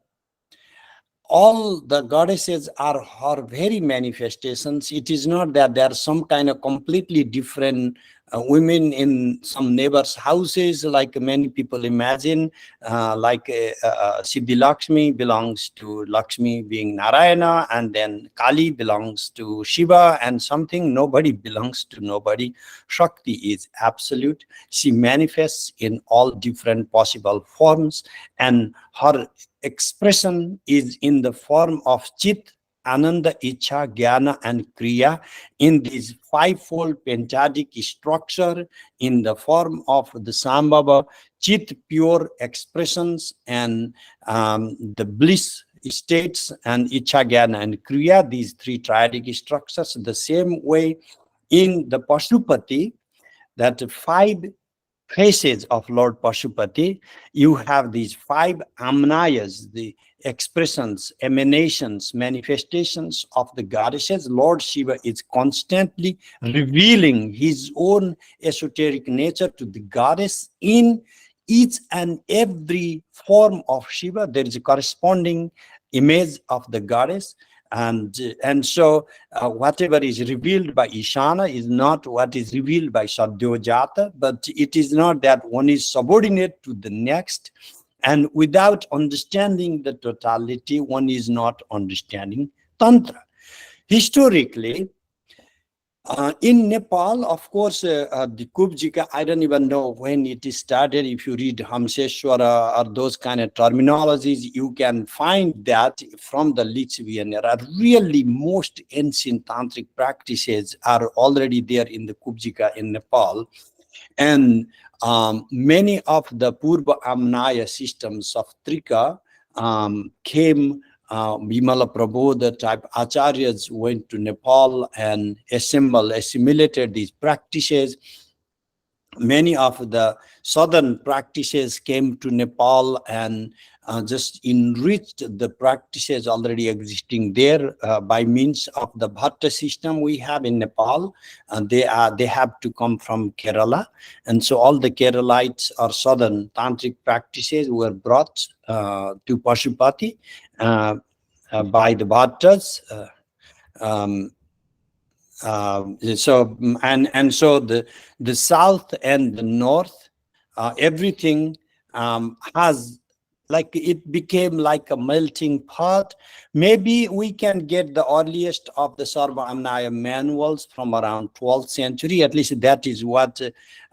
all the goddesses are her very manifestations. It is not that there are some kind of completely different women in some neighbors' houses, like many people imagine, like Siddhi Lakshmi belongs to Lakshmi being Narayana, and then Kali belongs to Shiva and something. Nobody belongs to nobody. Shakti is absolute. She manifests in all different possible forms, and her expression is in the form of Chit, Ananda, Icha, Jnana, and Kriya, in this fivefold pentadic structure, in the form of the Sambhava, Chit, pure expressions, and the bliss states, and Icha, Jnana, and Kriya, these three triadic structures. The same way in the Pashupati, that five faces of Lord Pashupati, you have these five amnayas, the expressions, emanations, manifestations of the goddesses. Lord Shiva is constantly revealing his own esoteric nature to the goddess. In each and every form of Shiva, there is a corresponding image of the goddess. And so whatever is revealed by Ishana is not what is revealed by Sadyojata, but it is not that one is subordinate to the next. And without understanding the totality, one is not understanding Tantra. Historically, in Nepal, of course, the Kubjika, I don't even know when it started. If you read Hamseshwara or those kind of terminologies, you can find that from the Lichvian era. Really, most ancient tantric practices are already there in the Kubjika in Nepal. And many of the Sarvāmnāya systems of Trika came, Vimala Prabodha type acharyas went to Nepal and assimilated these practices. Many of the southern practices came to Nepal and just enriched the practices already existing there by means of the Bhatta system we have in Nepal. They have to come from Kerala, and so all the Keralites or southern tantric practices were brought to Pashupati by the Bhattas. So the south and the north, everything has, like, it became like a melting pot. Maybe we can get the earliest of the Sarvāmnāya manuals from around 12th century. At least that is what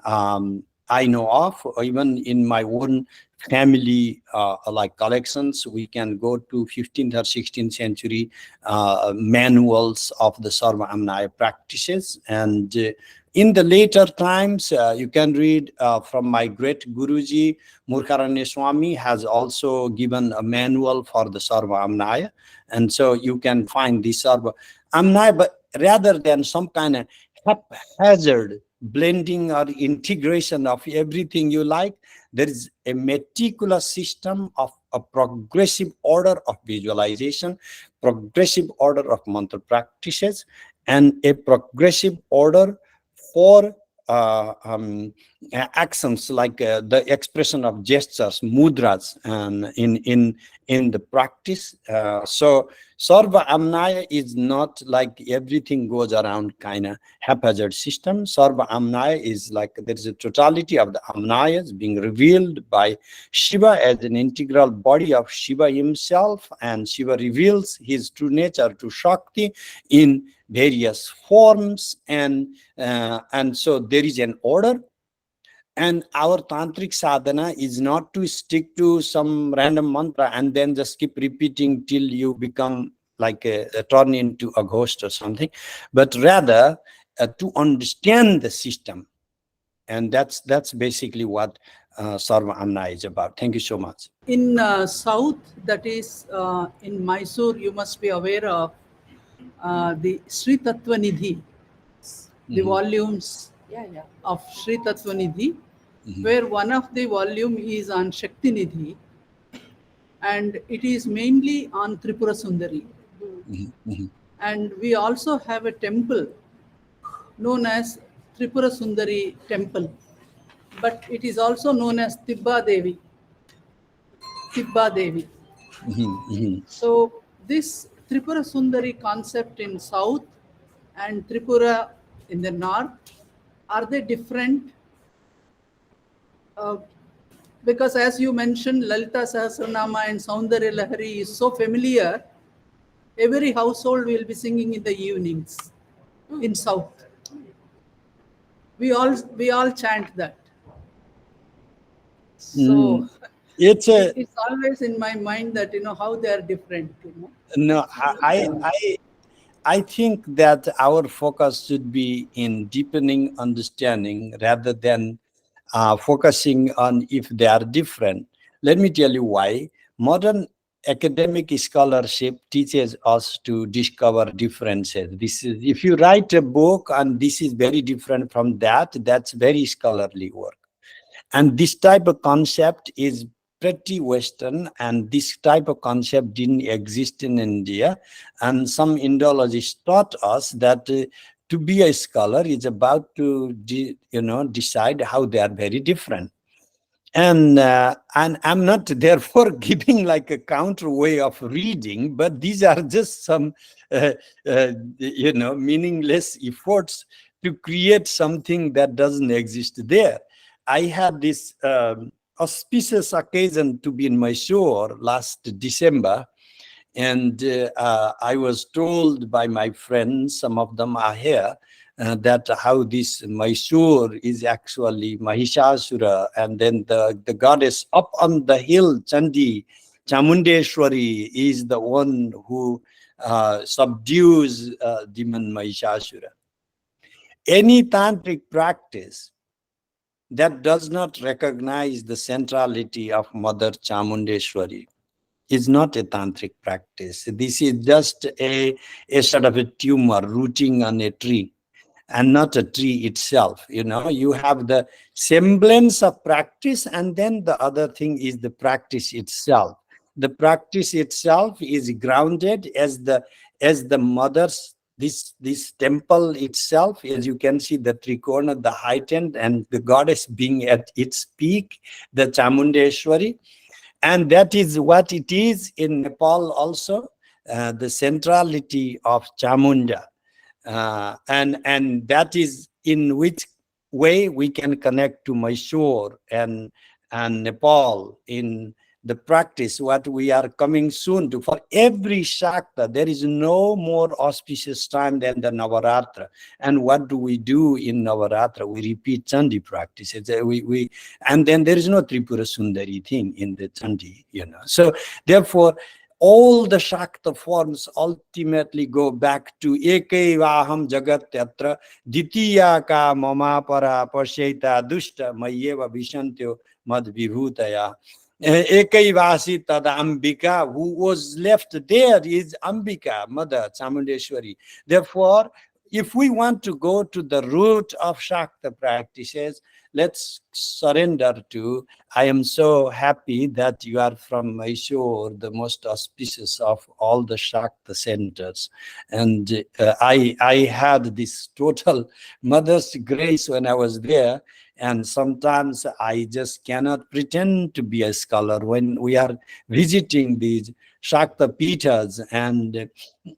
I know of. Even in my own family like collections, we can go to 15th or 16th century manuals of the Sarvāmnāya practices. And in the later times, you can read from my great Guruji, Murkharanya Swami has also given a manual for the Sarvāmnāya. And so you can find the Sarvāmnāya, but rather than some kind of haphazard blending or integration of everything you like, there is a meticulous system of a progressive order of visualization, progressive order of mantra practices, and a progressive order for actions, like the expression of gestures, mudras, and in the practice. So Sarvāmnāya is not like everything goes around kind of haphazard system. Sarvāmnāya is like there is a totality of the Amnayas being revealed by Shiva as an integral body of Shiva himself, and Shiva reveals his true nature to Shakti in various forms, and so there is an order. And our tantric sadhana is not to stick to some random mantra and then just keep repeating till you become like turn into a ghost or something, but rather to understand the system. And that's basically what Sarvāmnāya is about. Thank you so much. In South, that is in Mysore, you must be aware of the Sri Tattva Nidhi, the volumes of Sri Tattva Nidhi, where one of the volume is on Shakti Nidhi, and it is mainly on Tripura Sundari. And we also have a temple known as Tripura Sundari Temple, but it is also known as Tibba Devi. Tibba Devi. So this Tripura Sundari concept in South and Tripura in the North, are they different? Because as you mentioned, Lalita Sahasranama and Saundarya Lahari is so familiar, every household will be singing in the evenings in South. We all chant that. So it's always in my mind that, how they are different. No, I think that our focus should be in deepening understanding rather than focusing on if they are different. Let me tell you why. Modern academic scholarship teaches us to discover differences. This is, if you write a book and this is very different from that, that's very scholarly work. And this type of concept is pretty Western, and this type of concept didn't exist in India. And some Indologists taught us that to be a scholar is about to decide how they are very different. And I'm not therefore giving like a counter way of reading, but these are just some meaningless efforts to create something that doesn't exist there. I had this auspicious occasion to be in Mysore last December. And I was told by my friends, some of them are here, that how this Mysore is actually Mahishasura, and then the goddess up on the hill, Chandi, Chamundeshwari, is the one who subdues demon Mahishasura. Any tantric practice that does not recognize the centrality of Mother Chamundeshwari is not a tantric practice. This is just a sort of a tumor rooting on a tree, and not a tree itself. You know, you have the semblance of practice, and then the other thing is the practice itself. The practice itself is grounded as the mother's, this temple itself, as you can see, the Trikona, the heightened, and the goddess being at its peak, the Chamundeshwari. And that is what it is in Nepal also, the centrality of Chamunda. And that is in which way we can connect to Mysore and Nepal in the practice, what we are coming soon to. For every Shakta, there is no more auspicious time than the Navaratra. And what do we do in Navaratra? We repeat Chandi practices. And then there is no Tripura Sundari thing in the Chandi, you know. So therefore, all the Shakta forms ultimately go back to Ekai Vaham Jagat Yatra, Ditiya Ka Mama Para Pashaita Dushta Mayeva Vishantyo Mad Vibhutaya. Ekai Vasi Tada Ambika, who was left there is Ambika, Mother Chamundeshwari. Therefore, if we want to go to the root of Shakta practices, let's surrender to, I am so happy that you are from Mysore, the most auspicious of all the Shakta centers. And I had this total mother's grace when I was there. And sometimes I just cannot pretend to be a scholar when we are visiting these Shakta Pithas.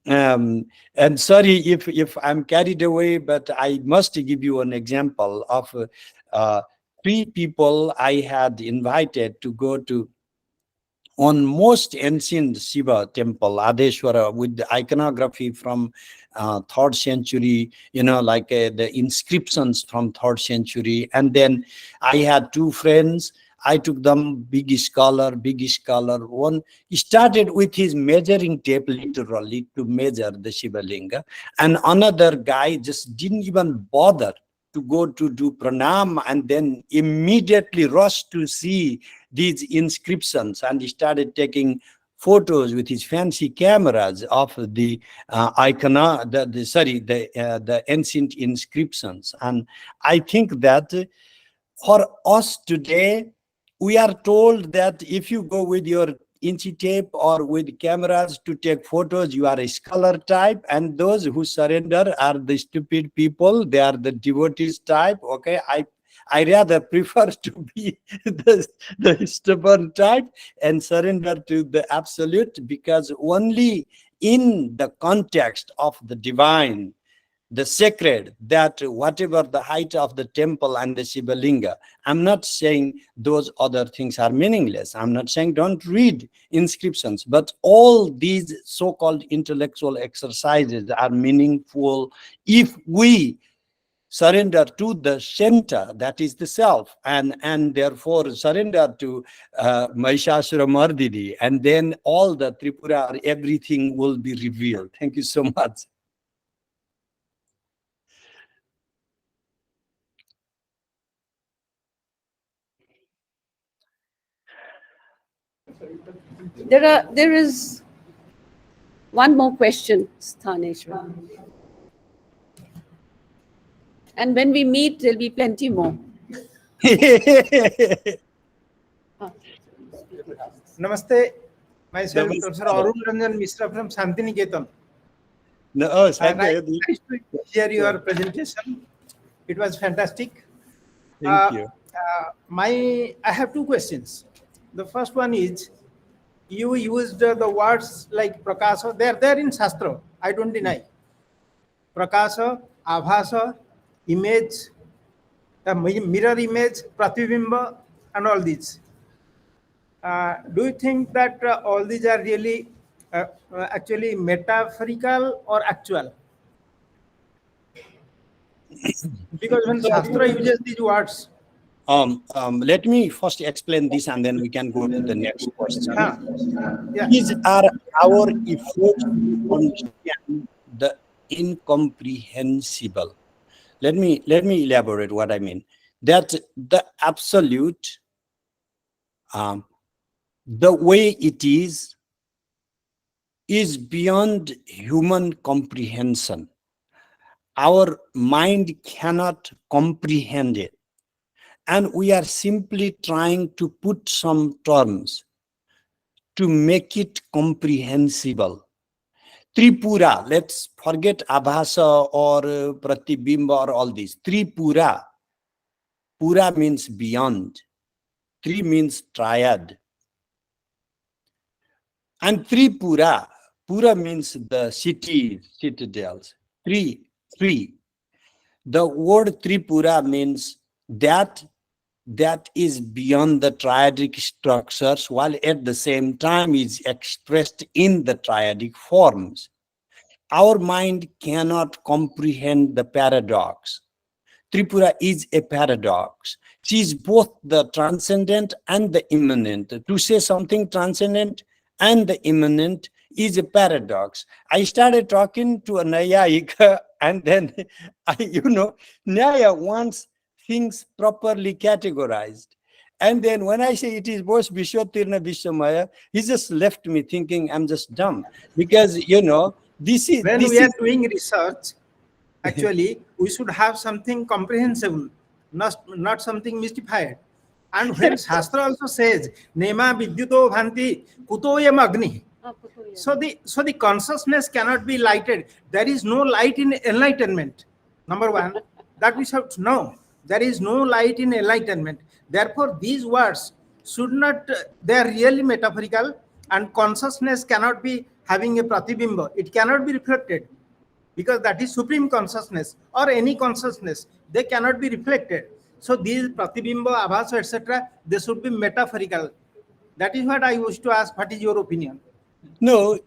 And sorry if I'm carried away, but I must give you an example of 3 people I had invited to go to on most ancient Shiva temple, Adeshwara, with the iconography from 3rd century, you know, like the inscriptions from 3rd century. And then I had 2 friends. I took them, big scholar. One started with his measuring tape literally to measure the Shiva Linga. And another guy just didn't even bother to go to do pranam, and then immediately rushed to see these inscriptions, and he started taking photos with his fancy cameras of the the ancient inscriptions. And I think that for us today, we are told that if you go with your inchi tape or with cameras to take photos, you are a scholar type, and those who surrender are the stupid people. They are the devotees type. Okay, I rather prefer to be the stubborn type and surrender to the absolute, because only in the context of the divine, the sacred, that whatever the height of the temple and the Shiva Linga, I'm not saying those other things are meaningless. I'm not saying don't read inscriptions, but all these so-called intellectual exercises are meaningful if we surrender to the center, that is the self, and therefore surrender to Mahishasura Mardini, and then all the Tripura, everything will be revealed. Thank you so much. There is one more question, Sthaneshwar. And when we meet, there'll be plenty more. Namaste. Myself, Namaste. Professor Arun Ranjan Mishra from Shantiniketan. No, And I nice to hear your presentation. It was fantastic. Thank you. I have 2 questions. The first one is, you used the words like Prakasha. They are there in Shastra. I don't deny. Prakasha, Abhasa, image, the mirror image, Pratibimba, and all these. do you think that all these are really actually metaphorical or actual? Because when Shastra uses these words, let me first explain this and then we can go to the next question. yeah. These are our efforts to understand the incomprehensible. Let me elaborate what I mean. That the absolute, the way it is beyond human comprehension. Our mind cannot comprehend it. And we are simply trying to put some terms to make it comprehensible. Tripura, let's forget Abhasa or Pratibimba or all these. Tripura. Pura means beyond. Tri means triad. And Tripura. Pura means the cities, citadels. Three. The word Tripura means that is beyond the triadic structures, while at the same time is expressed in the triadic forms. Our mind cannot comprehend the paradox. Tripura is a paradox. She is both the transcendent and the immanent. To say something transcendent and the immanent is a paradox. I started talking to a Nayayika and then, Nyaya wants things properly categorized. And then when I say it is both Vishwatirna Vishwamaya, he just left me thinking I'm just dumb. Because, this is... When we are doing research, actually, we should have something comprehensible, not something mystified. And when Shastra also says, Nema Vidyuto Bhanti Kutoyam Agni. So the consciousness cannot be lighted. There is no light in enlightenment. Number one, that we should know. There is no light in enlightenment. Therefore, these words should not, they are really metaphorical, and consciousness cannot be having a pratibimba. It cannot be reflected because that is supreme consciousness or any consciousness. They cannot be reflected. So these pratibimba, abhasa, etc., they should be metaphorical. That is what I wish to ask. What is your opinion? No,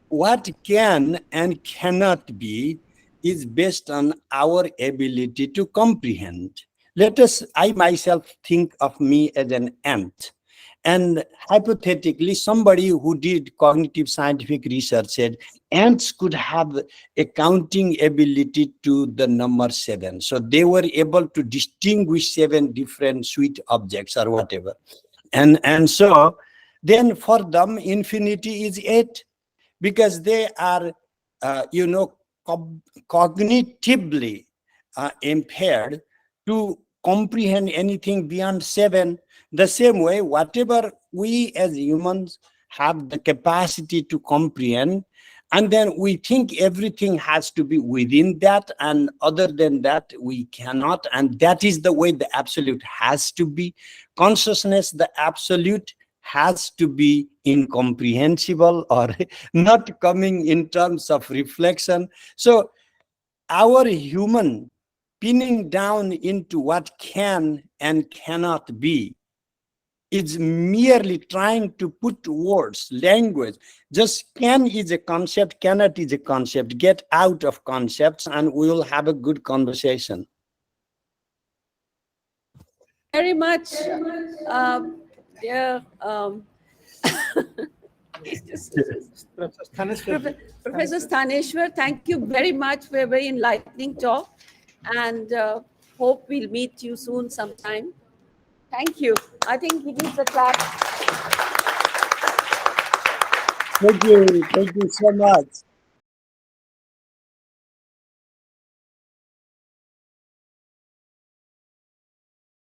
what can and cannot be is based on our ability to comprehend. I myself think of me as an ant. And hypothetically, somebody who did cognitive scientific research said ants could have a counting ability to the number 7. So they were able to distinguish 7 different sweet objects or whatever. And so then for them, infinity is 8 because they are, cognitively impaired to comprehend anything beyond 7. The same way, whatever we as humans have the capacity to comprehend, and then we think everything has to be within that, and other than that, we cannot. And that is the way the absolute has to be. Consciousness, the absolute, has to be incomprehensible or not coming in terms of reflection. So our human pinning down into what can and cannot be is merely trying to put words, language. Just can is a concept, cannot is a concept. Get out of concepts and we will have a good conversation. Very much. Dear, Professor Sthaneshwar, thank you very much for a very enlightening talk, and hope we'll meet you soon sometime. Thank you. I think he needs a clap. Thank you so much.